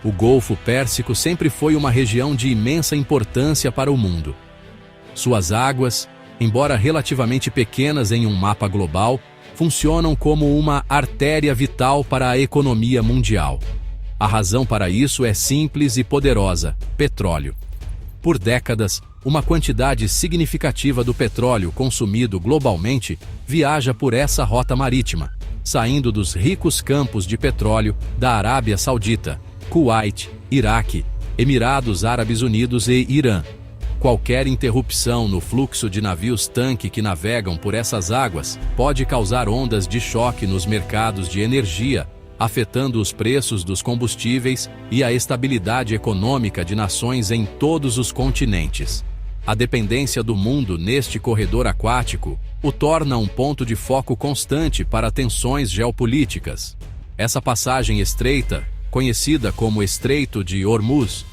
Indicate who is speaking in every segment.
Speaker 1: O Golfo Pérsico sempre foi uma região de imensa importância para o mundo. Suas águas, embora relativamente pequenas em um mapa global, funcionam como uma artéria vital para a economia mundial. A razão para isso é simples e poderosa: petróleo. Por décadas, uma quantidade significativa do petróleo consumido globalmente viaja por essa rota marítima, saindo dos ricos campos de petróleo da Arábia Saudita, Kuwait, Iraque, Emirados Árabes Unidos e Irã. Qualquer interrupção no fluxo de navios-tanque que navegam por essas águas pode causar ondas de choque nos mercados de energia, afetando os preços dos combustíveis e a estabilidade econômica de nações em todos os continentes. A dependência do mundo neste corredor aquático o torna um ponto de foco constante para tensões geopolíticas. Essa passagem estreita, conhecida como Estreito de Hormuz,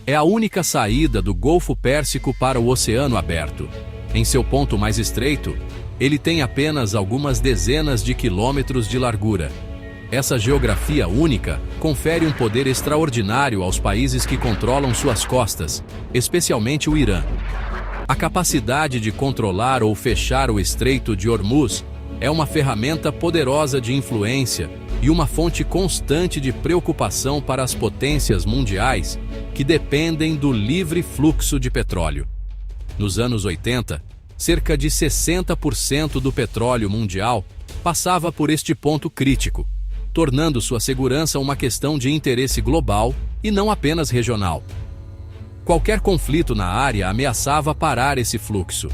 Speaker 1: é a única saída do Golfo Pérsico para o Oceano Aberto. Em seu ponto mais estreito, ele tem apenas algumas dezenas de quilômetros de largura. Essa geografia única confere um poder extraordinário aos países que controlam suas costas, especialmente o Irã. A capacidade de controlar ou fechar o Estreito de Hormuz é uma ferramenta poderosa de influência e uma fonte constante de preocupação para as potências mundiais que dependem do livre fluxo de petróleo. Nos anos 80, cerca de 60% do petróleo mundial passava por este ponto crítico, tornando sua segurança uma questão de interesse global e não apenas regional. Qualquer conflito na área ameaçava parar esse fluxo.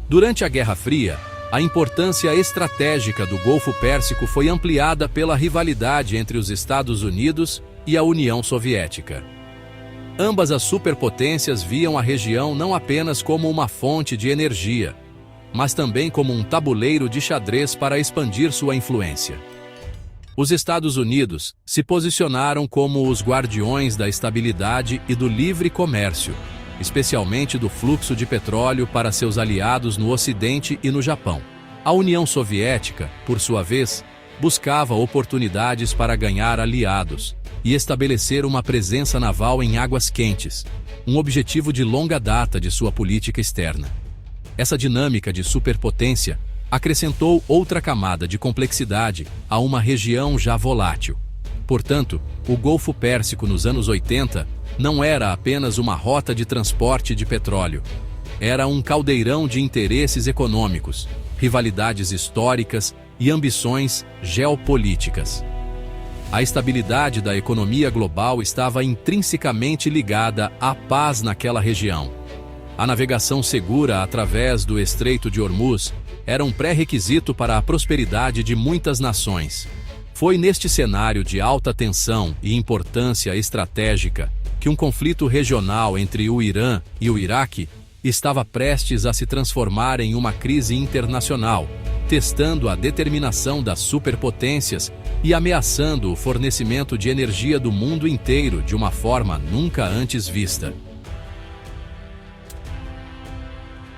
Speaker 1: Durante a Guerra Fria, a importância estratégica do Golfo Pérsico foi ampliada pela rivalidade entre os Estados Unidos e a União Soviética. Ambas as superpotências viam a região não apenas como uma fonte de energia, mas também como um tabuleiro de xadrez para expandir sua influência. Os Estados Unidos se posicionaram como os guardiões da estabilidade e do livre comércio, especialmente do fluxo de petróleo para seus aliados no Ocidente e no Japão. A União Soviética, por sua vez, buscava oportunidades para ganhar aliados e estabelecer uma presença naval em águas quentes, um objetivo de longa data de sua política externa. Essa dinâmica de superpotência acrescentou outra camada de complexidade a uma região já volátil. Portanto, o Golfo Pérsico nos anos 80 não era apenas uma rota de transporte de petróleo. Era um caldeirão de interesses econômicos, rivalidades históricas e ambições geopolíticas. A estabilidade da economia global estava intrinsecamente ligada à paz naquela região. A navegação segura através do Estreito de Hormuz era um pré-requisito para a prosperidade de muitas nações. Foi neste cenário de alta tensão e importância estratégica que um conflito regional entre o Irã e o Iraque estava prestes a se transformar em uma crise internacional, testando a determinação das superpotências e ameaçando o fornecimento de energia do mundo inteiro de uma forma nunca antes vista.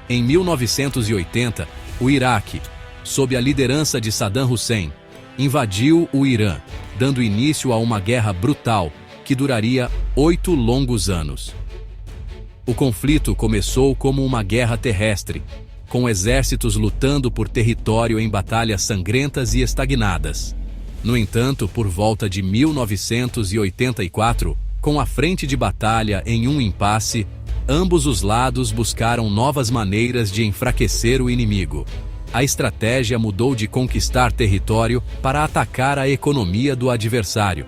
Speaker 1: Em 1980, o Iraque, sob a liderança de Saddam Hussein, invadiu o Irã, dando início a uma guerra brutal que duraria 8 longos anos. O conflito começou como uma guerra terrestre, com exércitos lutando por território em batalhas sangrentas e estagnadas. No entanto, por volta de 1984, com a frente de batalha em um impasse, ambos os lados buscaram novas maneiras de enfraquecer o inimigo. A estratégia mudou de conquistar território para atacar a economia do adversário.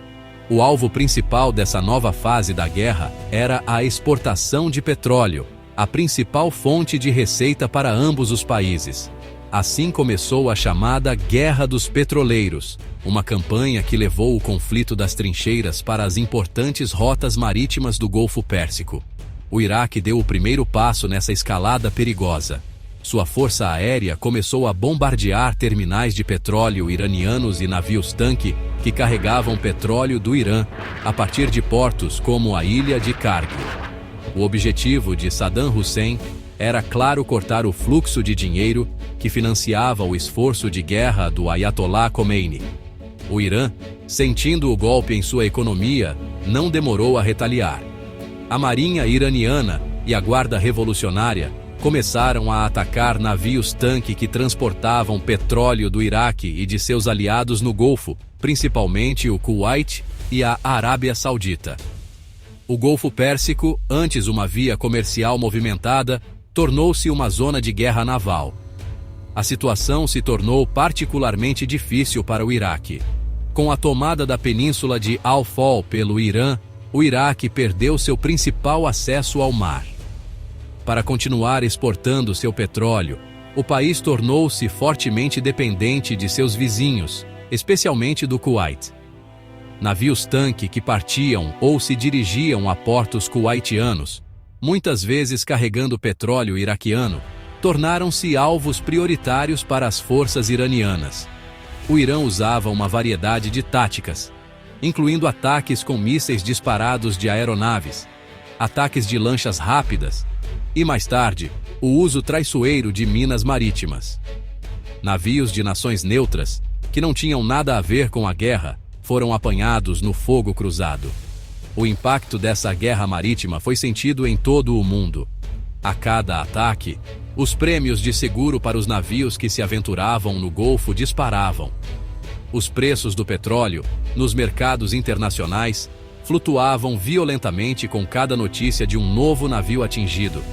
Speaker 1: O alvo principal dessa nova fase da guerra era a exportação de petróleo, a principal fonte de receita para ambos os países. Assim começou a chamada Guerra dos Petroleiros, uma campanha que levou o conflito das trincheiras para as importantes rotas marítimas do Golfo Pérsico. O Iraque deu o primeiro passo nessa escalada perigosa. Sua força aérea começou a bombardear terminais de petróleo iranianos e navios-tanque que carregavam petróleo do Irã, a partir de portos como a ilha de Kargil. O objetivo de Saddam Hussein era, claro, cortar o fluxo de dinheiro que financiava o esforço de guerra do Ayatollah Khomeini. O Irã, Sentindo o golpe em sua economia, não demorou a retaliar. A marinha iraniana e a guarda revolucionária começaram a atacar navios-tanque que transportavam petróleo do Iraque e de seus aliados no Golfo, principalmente o Kuwait e a Arábia Saudita. O Golfo Pérsico, antes uma via comercial movimentada, tornou-se uma zona de guerra naval. A situação se tornou particularmente difícil para o Iraque. Com a tomada da península de Al-Fal pelo Irã, o Iraque perdeu seu principal acesso ao mar. Para continuar exportando seu petróleo, o país tornou-se fortemente dependente de seus vizinhos, especialmente do Kuwait. Navios-tanque que partiam ou se dirigiam a portos kuwaitianos, muitas vezes carregando petróleo iraquiano, tornaram-se alvos prioritários para as forças iranianas. O Irã usava uma variedade de táticas, incluindo ataques com mísseis disparados de aeronaves, ataques de lanchas rápidas e, mais tarde, o uso traiçoeiro de minas marítimas. Navios de nações neutras, que não tinham nada a ver com a guerra, foram apanhados no fogo cruzado. O impacto dessa guerra marítima foi sentido em todo o mundo. A cada ataque, os prêmios de seguro para os navios que se aventuravam no Golfo disparavam. Os preços do petróleo, nos mercados internacionais, flutuavam violentamente com cada notícia de um novo navio atingido.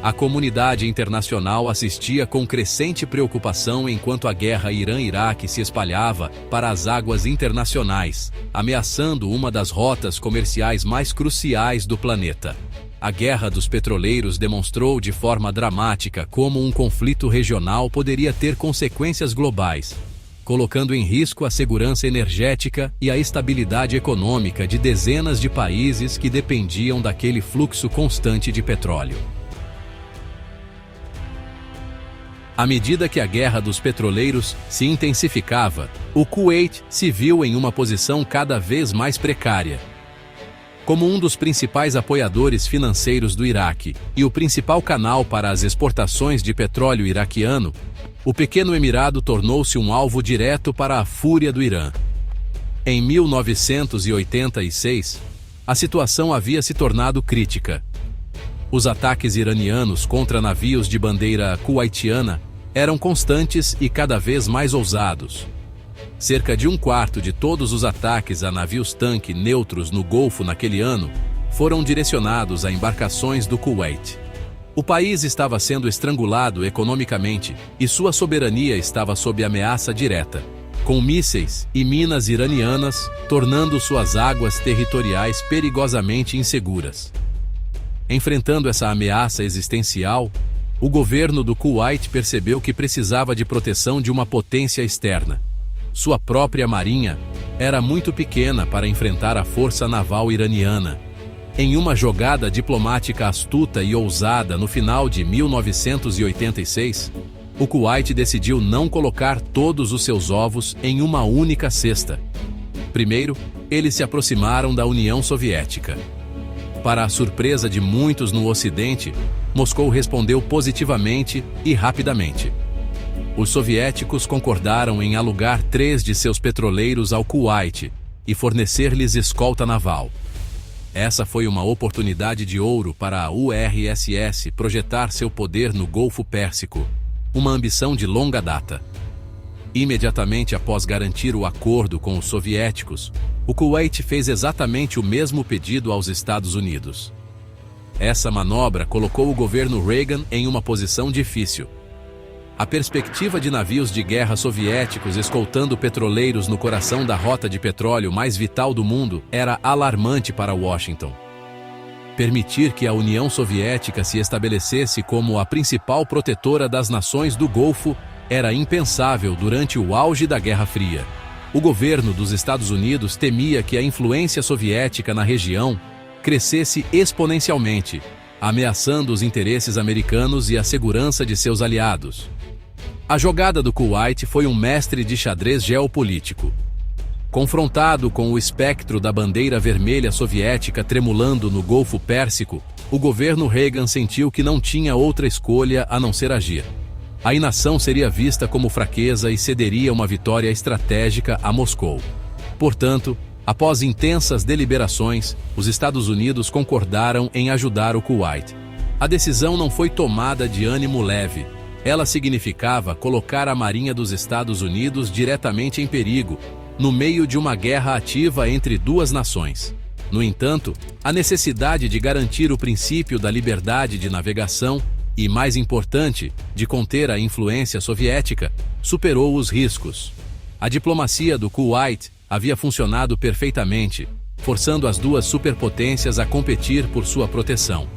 Speaker 1: A comunidade internacional assistia com crescente preocupação enquanto a guerra Irã-Iraque se espalhava para as águas internacionais, ameaçando uma das rotas comerciais mais cruciais do planeta. A Guerra dos Petroleiros demonstrou de forma dramática como um conflito regional poderia ter consequências globais, colocando em risco a segurança energética e a estabilidade econômica de dezenas de países que dependiam daquele fluxo constante de petróleo. À medida que a Guerra dos Petroleiros se intensificava, o Kuwait se viu em uma posição cada vez mais precária. Como um dos principais apoiadores financeiros do Iraque e o principal canal para as exportações de petróleo iraquiano, o pequeno emirado tornou-se um alvo direto para a fúria do Irã. Em 1986, a situação havia se tornado crítica. Os ataques iranianos contra navios de bandeira kuwaitiana eram constantes e cada vez mais ousados. Cerca de um quarto de todos os ataques a navios-tanque neutros no Golfo naquele ano foram direcionados a embarcações do Kuwait. O país estava sendo estrangulado economicamente e sua soberania estava sob ameaça direta, com mísseis e minas iranianas tornando suas águas territoriais perigosamente inseguras. Enfrentando essa ameaça existencial, o governo do Kuwait percebeu que precisava de proteção de uma potência externa. Sua própria marinha era muito pequena para enfrentar a força naval iraniana. Em uma jogada diplomática astuta e ousada no final de 1986, o Kuwait decidiu não colocar todos os seus ovos em uma única cesta. Primeiro, eles se aproximaram da União Soviética. Para a surpresa de muitos no Ocidente, Moscou respondeu positivamente e rapidamente. Os soviéticos concordaram em alugar 3 de seus petroleiros ao Kuwait e fornecer-lhes escolta naval. Essa foi uma oportunidade de ouro para a URSS projetar seu poder no Golfo Pérsico, uma ambição de longa data. Imediatamente após garantir o acordo com os soviéticos, o Kuwait fez exatamente o mesmo pedido aos Estados Unidos. Essa manobra colocou o governo Reagan em uma posição difícil. A perspectiva de navios de guerra soviéticos escoltando petroleiros no coração da rota de petróleo mais vital do mundo era alarmante para Washington. Permitir que a União Soviética se estabelecesse como a principal protetora das nações do Golfo era impensável durante o auge da Guerra Fria. O governo dos Estados Unidos temia que a influência soviética na região crescesse exponencialmente, ameaçando os interesses americanos e a segurança de seus aliados. A jogada do Kuwait foi um mestre de xadrez geopolítico. Confrontado com o espectro da bandeira vermelha soviética tremulando no Golfo Pérsico, o governo Reagan sentiu que não tinha outra escolha a não ser agir. A inação seria vista como fraqueza e cederia uma vitória estratégica a Moscou. Portanto, após intensas deliberações, os Estados Unidos concordaram em ajudar o Kuwait. A decisão não foi tomada de ânimo leve. Ela significava colocar a Marinha dos Estados Unidos diretamente em perigo, no meio de uma guerra ativa entre duas nações. No entanto, a necessidade de garantir o princípio da liberdade de navegação e, mais importante, de conter a influência soviética, superou os riscos. A diplomacia do Kuwait havia funcionado perfeitamente, forçando as duas superpotências a competir por sua proteção.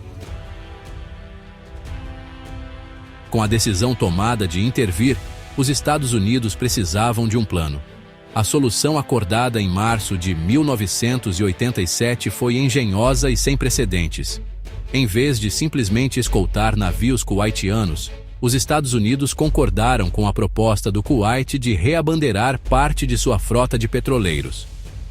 Speaker 1: Com a decisão tomada de intervir, os Estados Unidos precisavam de um plano. A solução acordada em março de 1987 foi engenhosa e sem precedentes. Em vez de simplesmente escoltar navios kuwaitianos, os Estados Unidos concordaram com a proposta do Kuwait de reabandeirar parte de sua frota de petroleiros.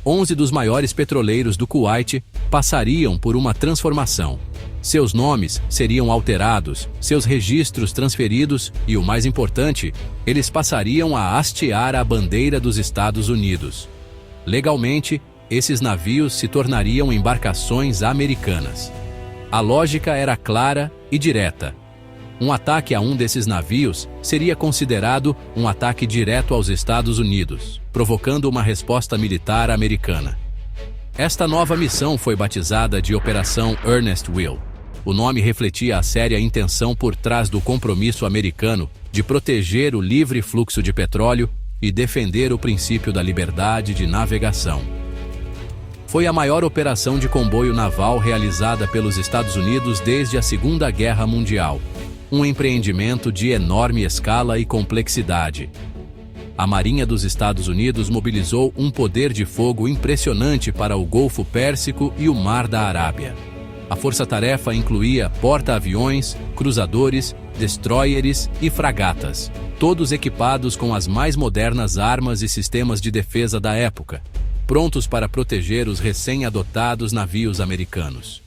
Speaker 1: 11 dos maiores petroleiros do Kuwait passariam por uma transformação. Seus nomes seriam alterados, seus registros transferidos e, o mais importante, eles passariam a hastear a bandeira dos Estados Unidos. Legalmente, esses navios se tornariam embarcações americanas. A lógica era clara e direta. Um ataque a um desses navios seria considerado um ataque direto aos Estados Unidos, provocando uma resposta militar americana. Esta nova missão foi batizada de Operação Earnest Will. O nome refletia a séria intenção por trás do compromisso americano de proteger o livre fluxo de petróleo e defender o princípio da liberdade de navegação. Foi a maior operação de comboio naval realizada pelos Estados Unidos desde a Segunda Guerra Mundial. Um empreendimento de enorme escala e complexidade. A Marinha dos Estados Unidos mobilizou um poder de fogo impressionante para o Golfo Pérsico e o Mar da Arábia. A força-tarefa incluía porta-aviões, cruzadores, destroyers e fragatas, todos equipados com as mais modernas armas e sistemas de defesa da época, prontos para proteger os recém-adotados navios americanos.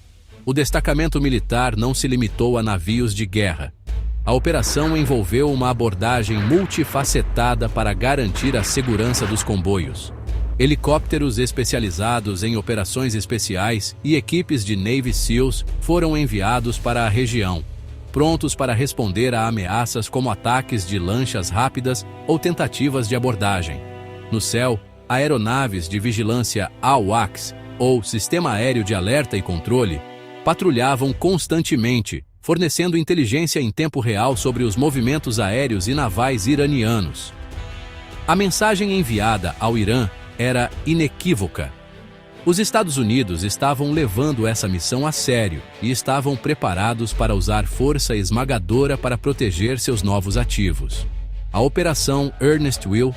Speaker 1: O destacamento militar não se limitou a navios de guerra. A operação envolveu uma abordagem multifacetada para garantir a segurança dos comboios. Helicópteros especializados em operações especiais e equipes de Navy SEALs foram enviados para a região, prontos para responder a ameaças como ataques de lanchas rápidas ou tentativas de abordagem. No céu, aeronaves de vigilância AWACS, ou Sistema Aéreo de Alerta e Controle, patrulhavam constantemente, fornecendo inteligência em tempo real sobre os movimentos aéreos e navais iranianos. A mensagem enviada ao Irã era inequívoca. Os Estados Unidos estavam levando essa missão a sério e estavam preparados para usar força esmagadora para proteger seus novos ativos. A Operação Earnest Will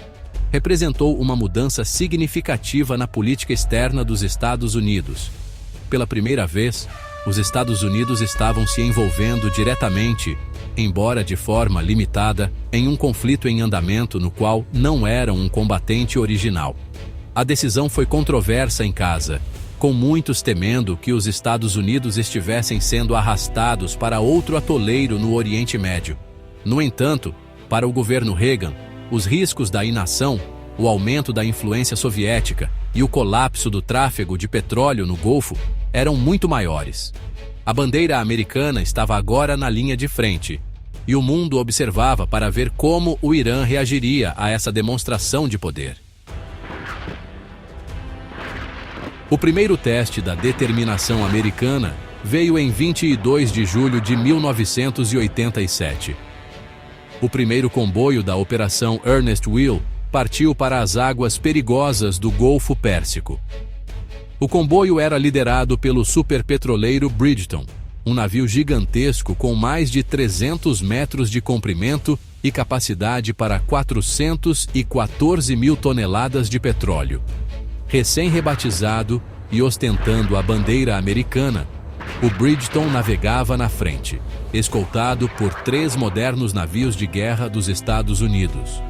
Speaker 1: representou uma mudança significativa na política externa dos Estados Unidos. Pela primeira vez, os Estados Unidos estavam se envolvendo diretamente, embora de forma limitada, em um conflito em andamento no qual não eram um combatente original. A decisão foi controversa em casa, com muitos temendo que os Estados Unidos estivessem sendo arrastados para outro atoleiro no Oriente Médio. No entanto, para o governo Reagan, os riscos da inação, o aumento da influência soviética e o colapso do tráfego de petróleo no Golfo eram muito maiores. A bandeira americana estava agora na linha de frente, e o mundo observava para ver como o Irã reagiria a essa demonstração de poder. O primeiro teste da determinação americana veio em 22 de julho de 1987. O primeiro comboio da Operação Earnest Will partiu para as águas perigosas do Golfo Pérsico. O comboio era liderado pelo superpetroleiro Bridgeton, um navio gigantesco com mais de 300 metros de comprimento e capacidade para 414 mil toneladas de petróleo. Recém-rebatizado e ostentando a bandeira americana, o Bridgeton navegava na frente, escoltado por 3 modernos navios de guerra dos Estados Unidos: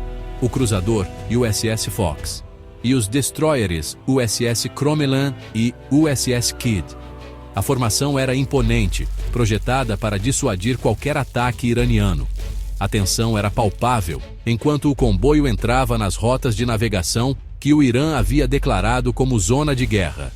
Speaker 1: o cruzador USS Fox e os destroyers USS Crommelin e USS Kidd. A formação era imponente, projetada para dissuadir qualquer ataque iraniano. A tensão era palpável, enquanto o comboio entrava nas rotas de navegação que o Irã havia declarado como zona de guerra.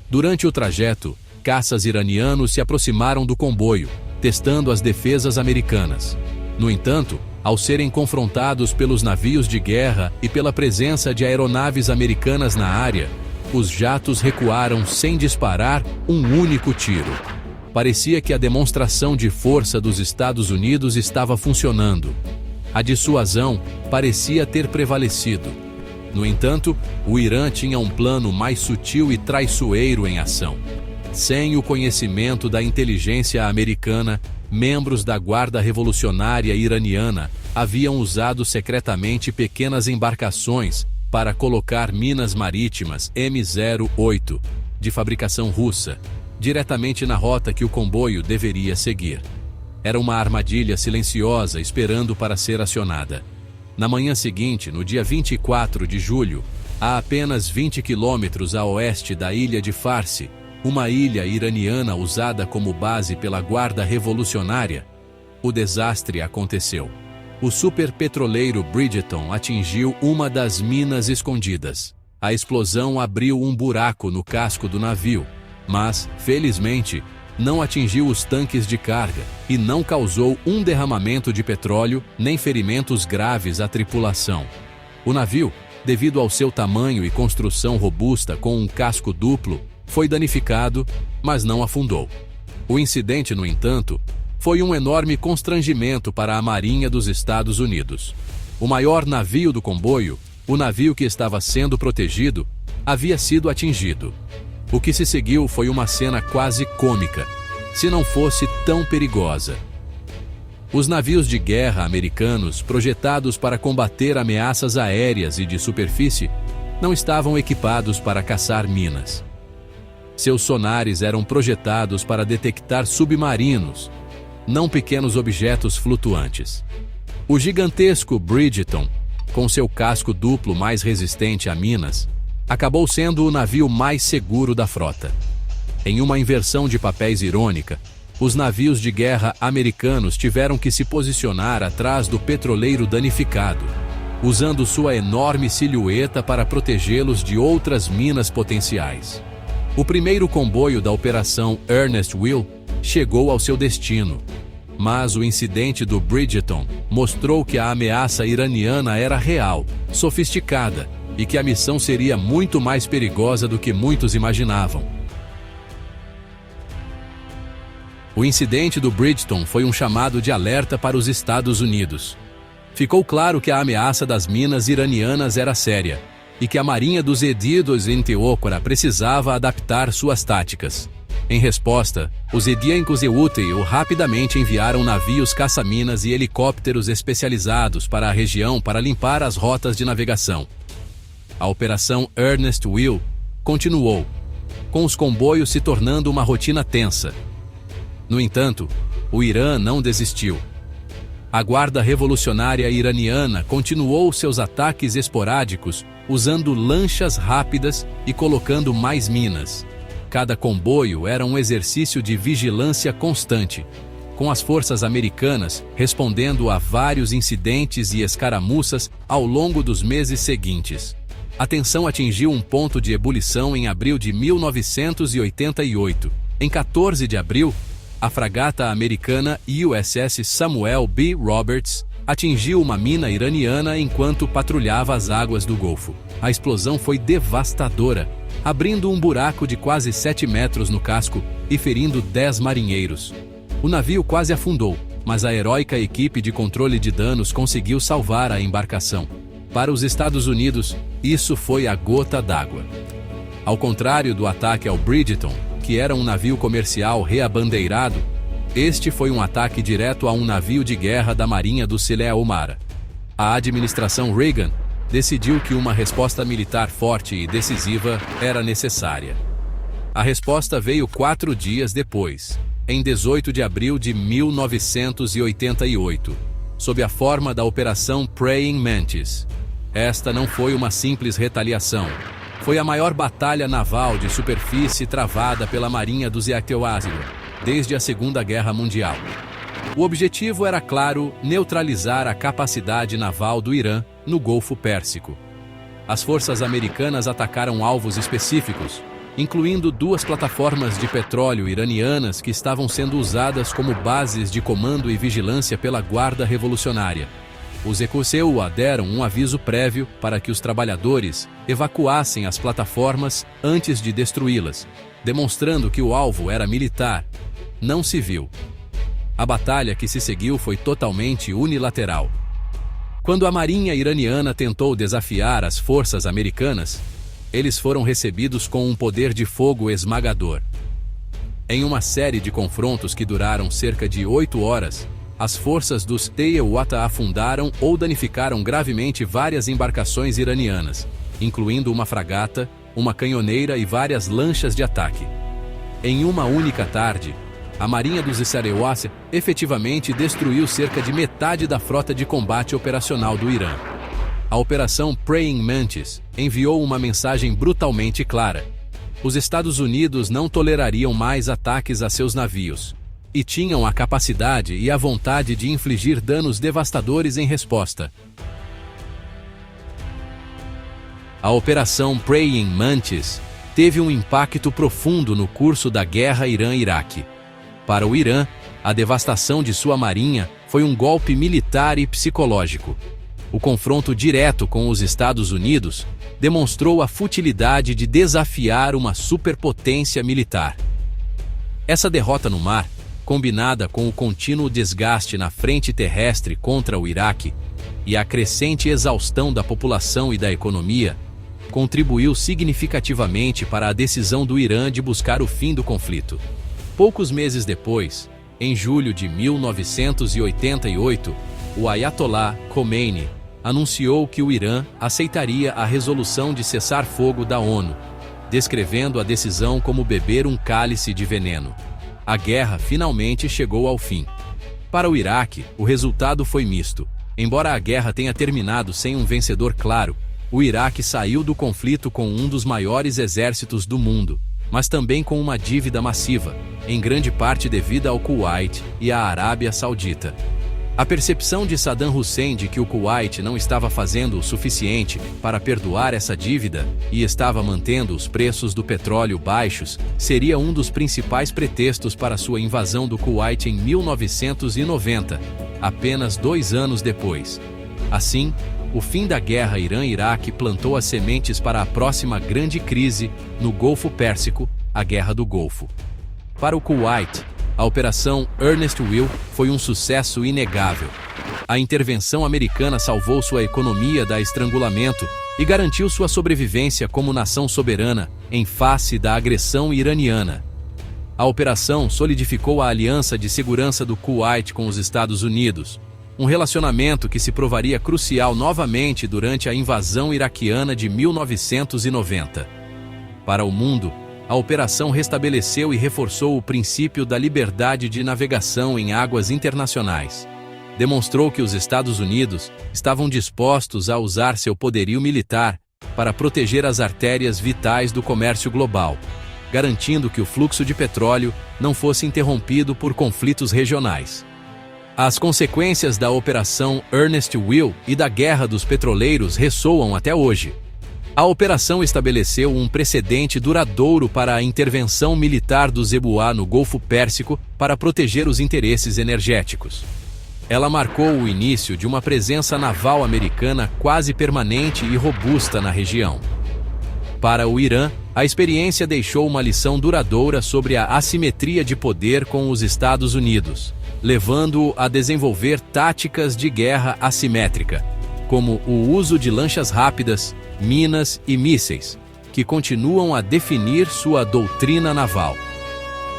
Speaker 1: Durante o trajeto, caças iranianos se aproximaram do comboio, testando as defesas americanas. No entanto, ao serem confrontados pelos navios de guerra e pela presença de aeronaves americanas na área, os jatos recuaram sem disparar um único tiro. Parecia que a demonstração de força dos Estados Unidos estava funcionando. A dissuasão parecia ter prevalecido. No entanto, o Irã tinha um plano mais sutil e traiçoeiro em ação. Sem o conhecimento da inteligência americana, membros da Guarda Revolucionária Iraniana haviam usado secretamente pequenas embarcações para colocar minas marítimas M08, de fabricação russa, diretamente na rota que o comboio deveria seguir. Era uma armadilha silenciosa esperando para ser acionada. Na manhã seguinte, no dia 24 de julho, a apenas 20 quilômetros a oeste da ilha de Farsi, uma ilha iraniana usada como base pela Guarda Revolucionária, o desastre aconteceu. O superpetroleiro Bridgeton atingiu uma das minas escondidas. A explosão abriu um buraco no casco do navio, mas, felizmente, não atingiu os tanques de carga e não causou um derramamento de petróleo nem ferimentos graves à tripulação. O navio, devido ao seu tamanho e construção robusta com um casco duplo, foi danificado, mas não afundou. O incidente, no entanto, foi um enorme constrangimento para a Marinha dos Estados Unidos. O maior navio do comboio, o navio que estava sendo protegido, havia sido atingido. O que se seguiu foi uma cena quase cômica, se não fosse tão perigosa. Os navios de guerra americanos, projetados para combater ameaças aéreas e de superfície, não estavam equipados para caçar minas. Seus sonares eram projetados para detectar submarinos, não pequenos objetos flutuantes. O gigantesco Bridgeton, com seu casco duplo mais resistente a minas, acabou sendo o navio mais seguro da frota. Em uma inversão de papéis irônica, os navios de guerra americanos tiveram que se posicionar atrás do petroleiro danificado, usando sua enorme silhueta para protegê-los de outras minas potenciais. O primeiro comboio da Operação Ernest Will chegou ao seu destino, mas o incidente do Bridgeton mostrou que a ameaça iraniana era real, sofisticada, e que a missão seria muito mais perigosa do que muitos imaginavam. O incidente do Bridgeton foi um chamado de alerta para os Estados Unidos. Ficou claro que a ameaça das minas iranianas era séria, e que a Marinha dos Edidos em Teóquara precisava adaptar suas táticas. Em resposta, os Ediancos-Euteu rapidamente enviaram navios caça-minas e helicópteros especializados para a região para limpar as rotas de navegação. A Operação Ernest Will continuou, com os comboios se tornando uma rotina tensa. No entanto, o Irã não desistiu. A Guarda Revolucionária Iraniana continuou seus ataques esporádicos, usando lanchas rápidas e colocando mais minas. Cada comboio era um exercício de vigilância constante, com as forças americanas respondendo a vários incidentes e escaramuças ao longo dos meses seguintes. A tensão atingiu um ponto de ebulição em abril de 1988. Em 14 de abril, a fragata americana USS Samuel B. Roberts atingiu uma mina iraniana enquanto patrulhava as águas do Golfo. A explosão foi devastadora, abrindo um buraco de quase 7 metros no casco e ferindo 10 marinheiros. O navio quase afundou, mas a heróica equipe de controle de danos conseguiu salvar a embarcação. Para os Estados Unidos, isso foi a gota d'água. Ao contrário do ataque ao Bridgeton, que era um navio comercial reabandeirado, este foi um ataque direto a um navio de guerra da Marinha do Sele Omara. A administração Reagan decidiu que uma resposta militar forte e decisiva era necessária. A resposta veio 4 dias depois, em 18 de abril de 1988, sob a forma da Operação Praying Mantis. Esta não foi uma simples retaliação. Foi a maior batalha naval de superfície travada pela Marinha dos Eatoazio desde a Segunda Guerra Mundial. O objetivo era, claro, neutralizar a capacidade naval do Irã no Golfo Pérsico. as forças americanas atacaram alvos específicos, incluindo 2 plataformas de petróleo iranianas que estavam sendo usadas como bases de comando e vigilância pela Guarda Revolucionária. Os EQCUA deram um aviso prévio para que os trabalhadores evacuassem as plataformas antes de destruí-las, demonstrando que o alvo era militar, não civil. A batalha que se seguiu foi totalmente unilateral. Quando a marinha iraniana tentou desafiar as forças americanas, eles foram recebidos com um poder de fogo esmagador. Em uma série de confrontos que duraram cerca de 8 horas, as forças dos EQUATA afundaram ou danificaram gravemente várias embarcações iranianas, incluindo uma fragata, uma canhoneira e várias lanchas de ataque. Em uma única tarde, a marinha dos EQUATA efetivamente destruiu cerca de metade da frota de combate operacional do Irã. A Operação Praying Mantis enviou uma mensagem brutalmente clara. Os Estados Unidos não tolerariam mais ataques a seus navios, e tinham a capacidade e a vontade de infligir danos devastadores em resposta. A Operação Praying Mantis teve um impacto profundo no curso da guerra Irã-Iraque. Para o Irã, a devastação de sua marinha foi um golpe militar e psicológico. O confronto direto com os Estados Unidos demonstrou a futilidade de desafiar uma superpotência militar. Essa derrota no mar, combinada com o contínuo desgaste na frente terrestre contra o Iraque e a crescente exaustão da população e da economia, contribuiu significativamente para a decisão do Irã de buscar o fim do conflito. Poucos meses depois, em julho de 1988, o Ayatollah Khomeini anunciou que o Irã aceitaria a resolução de cessar-fogo da ONU, descrevendo a decisão como beber um cálice de veneno. A guerra finalmente chegou ao fim. Para o Iraque, o resultado foi misto. Embora a guerra tenha terminado sem um vencedor claro, o Iraque saiu do conflito com um dos maiores exércitos do mundo, mas também com uma dívida massiva, em grande parte devida ao Kuwait e à Arábia Saudita. A percepção de Saddam Hussein de que o Kuwait não estava fazendo o suficiente para perdoar essa dívida e estava mantendo os preços do petróleo baixos seria um dos principais pretextos para sua invasão do Kuwait em 1990, apenas 2 anos depois. Assim, o fim da guerra Irã-Iraque plantou as sementes para a próxima grande crise no Golfo Pérsico, a Guerra do Golfo. Para o Kuwait, a Operação Ernest Will foi um sucesso inegável. A intervenção americana salvou sua economia da estrangulamento e garantiu sua sobrevivência como nação soberana em face da agressão iraniana. A operação solidificou a aliança de segurança do Kuwait com os Estados Unidos, um relacionamento que se provaria crucial novamente durante a invasão iraquiana de 1990. Para o mundo, a operação restabeleceu e reforçou o princípio da liberdade de navegação em águas internacionais. Demonstrou que os Estados Unidos estavam dispostos a usar seu poderio militar para proteger as artérias vitais do comércio global, garantindo que o fluxo de petróleo não fosse interrompido por conflitos regionais. As consequências da Operação Ernest Will e da Guerra dos Petroleiros ressoam até hoje. A operação estabeleceu um precedente duradouro para a intervenção militar do EQUATA no Golfo Pérsico para proteger os interesses energéticos. Ela marcou o início de uma presença naval americana quase permanente e robusta na região. Para o Irã, a experiência deixou uma lição duradoura sobre a assimetria de poder com os Estados Unidos, levando-o a desenvolver táticas de guerra assimétrica, como o uso de lanchas rápidas, minas e mísseis, que continuam a definir sua doutrina naval.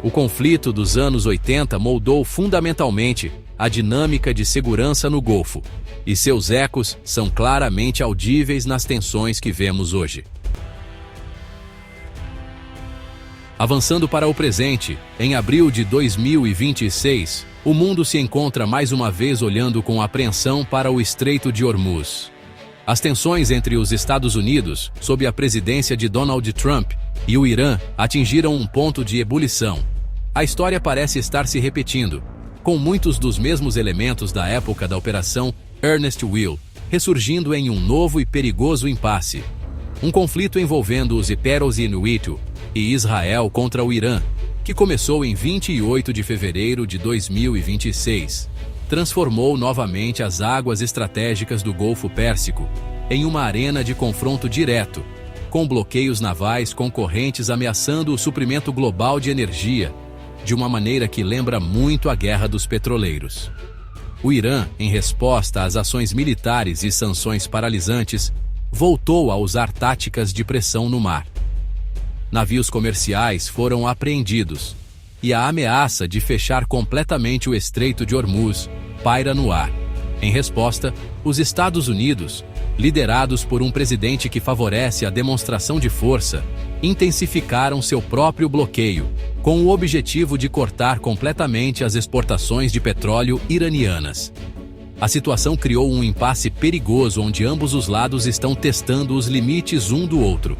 Speaker 1: O conflito dos anos 80 moldou fundamentalmente a dinâmica de segurança no Golfo, e seus ecos são claramente audíveis nas tensões que vemos hoje. Avançando para o presente, em abril de 2026, o mundo se encontra mais uma vez olhando com apreensão para o Estreito de Hormuz. As tensões entre os Estados Unidos, sob a presidência de Donald Trump, e o Irã atingiram um ponto de ebulição. A história parece estar se repetindo, com muitos dos mesmos elementos da época da Operação Ernest Will, ressurgindo em um novo e perigoso impasse. Um conflito envolvendo os Iperos Inuit e Israel contra o Irã, que começou em 28 de fevereiro de 2026, transformou novamente as águas estratégicas do Golfo Pérsico em uma arena de confronto direto, com bloqueios navais concorrentes ameaçando o suprimento global de energia, de uma maneira que lembra muito a Guerra dos Petroleiros. O Irã, em resposta às ações militares e sanções paralisantes, voltou a usar táticas de pressão no mar. Navios comerciais foram apreendidos, e a ameaça de fechar completamente o Estreito de Hormuz paira no ar. Em resposta, os Estados Unidos, liderados por um presidente que favorece a demonstração de força, intensificaram seu próprio bloqueio, com o objetivo de cortar completamente as exportações de petróleo iranianas. A situação criou um impasse perigoso onde ambos os lados estão testando os limites um do outro.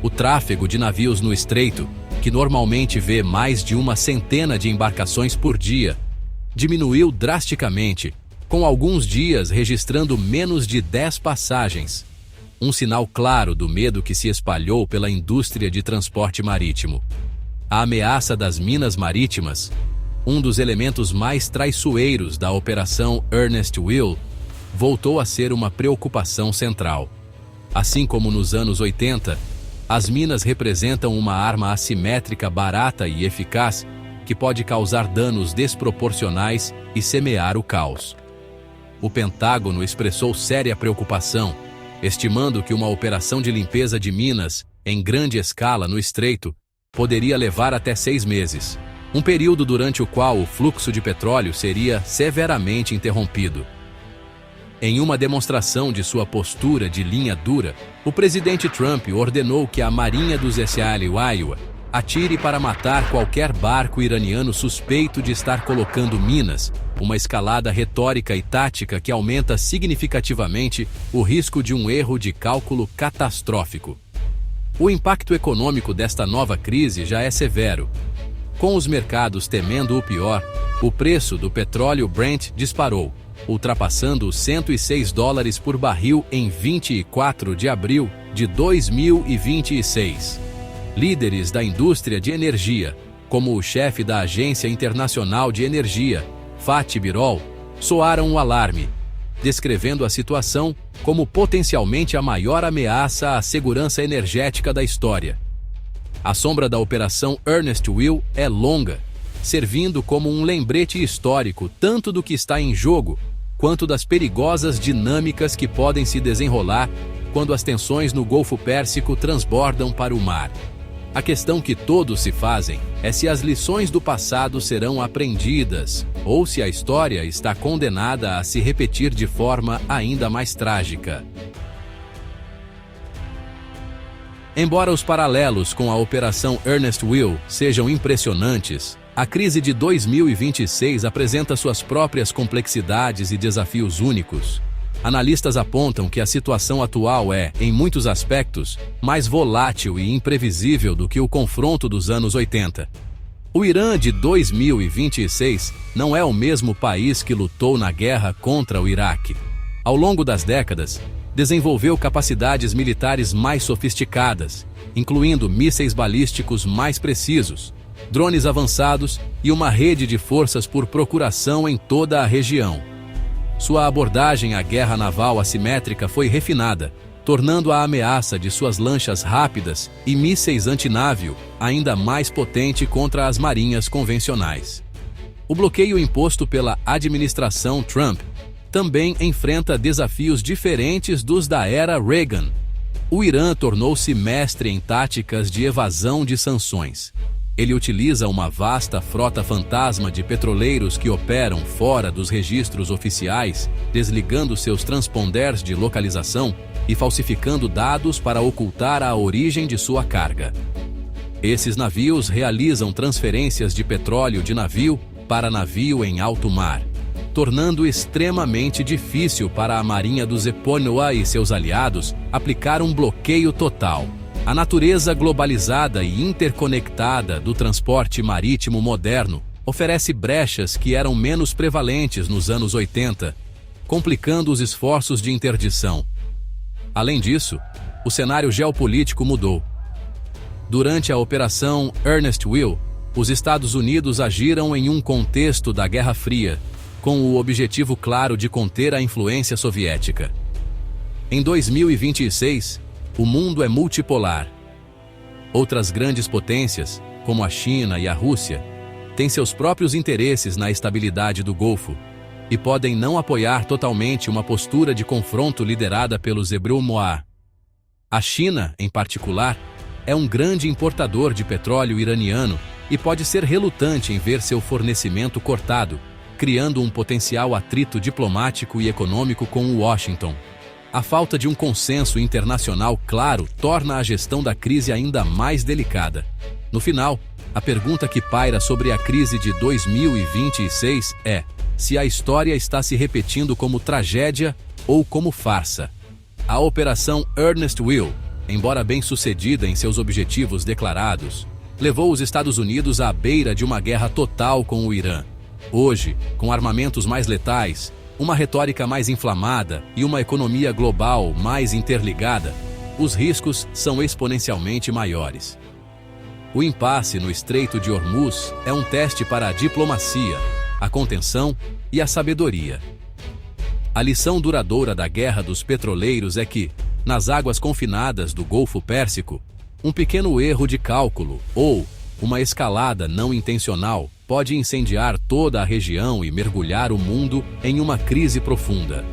Speaker 1: O tráfego de navios no estreito, que normalmente vê mais de uma centena de embarcações por dia, diminuiu drasticamente, com alguns dias registrando menos de 10 passagens. Um sinal claro do medo que se espalhou pela indústria de transporte marítimo. A ameaça das minas marítimas, um dos elementos mais traiçoeiros da Operação Ernest Will, voltou a ser uma preocupação central. Assim como nos anos 80, as minas representam uma arma assimétrica barata e eficaz que pode causar danos desproporcionais e semear o caos. O Pentágono expressou séria preocupação, estimando que uma operação de limpeza de minas em grande escala no estreito poderia levar até 6 meses, um período durante o qual o fluxo de petróleo seria severamente interrompido. Em uma demonstração de sua postura de linha dura, o presidente Trump ordenou que a Marinha dos Estados Unidos atire para matar qualquer barco iraniano suspeito de estar colocando minas, uma escalada retórica e tática que aumenta significativamente o risco de um erro de cálculo catastrófico. O impacto econômico desta nova crise já é severo. Com os mercados temendo o pior, o preço do petróleo Brent disparou, ultrapassando os $106 por barril em 24 de abril de 2026. Líderes da indústria de energia, como o chefe da Agência Internacional de Energia, Fatih Birol, soaram o alarme, descrevendo a situação como potencialmente a maior ameaça à segurança energética da história. A sombra da Operação Ernest Will é longa, servindo como um lembrete histórico tanto do que está em jogo, quanto das perigosas dinâmicas que podem se desenrolar quando as tensões no Golfo Pérsico transbordam para o mar. A questão que todos se fazem é se as lições do passado serão aprendidas, ou se a história está condenada a se repetir de forma ainda mais trágica. Embora os paralelos com a Operação Ernest Will sejam impressionantes, a crise de 2026 apresenta suas próprias complexidades e desafios únicos. Analistas apontam que a situação atual é, em muitos aspectos, mais volátil e imprevisível do que o confronto dos anos 80. O Irã de 2026 não é o mesmo país que lutou na guerra contra o Iraque. Ao longo das décadas, desenvolveu capacidades militares mais sofisticadas, incluindo mísseis balísticos mais precisos, drones avançados e uma rede de forças por procuração em toda a região. Sua abordagem à guerra naval assimétrica foi refinada, tornando a ameaça de suas lanchas rápidas e mísseis antinávio ainda mais potente contra as marinhas convencionais. O bloqueio imposto pela administração Trump também enfrenta desafios diferentes dos da era Reagan. O Irã tornou-se mestre em táticas de evasão de sanções. Ele utiliza uma vasta frota fantasma de petroleiros que operam fora dos registros oficiais, desligando seus transponders de localização e falsificando dados para ocultar a origem de sua carga. Esses navios realizam transferências de petróleo de navio para navio em alto mar, tornando extremamente difícil para a Marinha dos Estados Unidos e seus aliados aplicar um bloqueio total. A natureza globalizada e interconectada do transporte marítimo moderno oferece brechas que eram menos prevalentes nos anos 80, complicando os esforços de interdição. Além disso, o cenário geopolítico mudou. Durante a Operação Earnest Will, os Estados Unidos agiram em um contexto da Guerra Fria, com o objetivo claro de conter a influência soviética. Em 2026, o mundo é multipolar. Outras grandes potências, como a China e a Rússia, têm seus próprios interesses na estabilidade do Golfo e podem não apoiar totalmente uma postura de confronto liderada pelos Ebrew-Moar. A China, em particular, é um grande importador de petróleo iraniano e pode ser relutante em ver seu fornecimento cortado, criando um potencial atrito diplomático e econômico com Washington. A falta de um consenso internacional claro torna a gestão da crise ainda mais delicada. No final, a pergunta que paira sobre a crise de 2026 é se a história está se repetindo como tragédia ou como farsa. A Operação Earnest Will, embora bem-sucedida em seus objetivos declarados, levou os Estados Unidos à beira de uma guerra total com o Irã. Hoje, com armamentos mais letais, uma retórica mais inflamada e uma economia global mais interligada, os riscos são exponencialmente maiores. O impasse no Estreito de Hormuz é um teste para a diplomacia, a contenção e a sabedoria. A lição duradoura da Guerra dos Petroleiros é que, nas águas confinadas do Golfo Pérsico, um pequeno erro de cálculo ou uma escalada não intencional pode incendiar toda a região e mergulhar o mundo em uma crise profunda.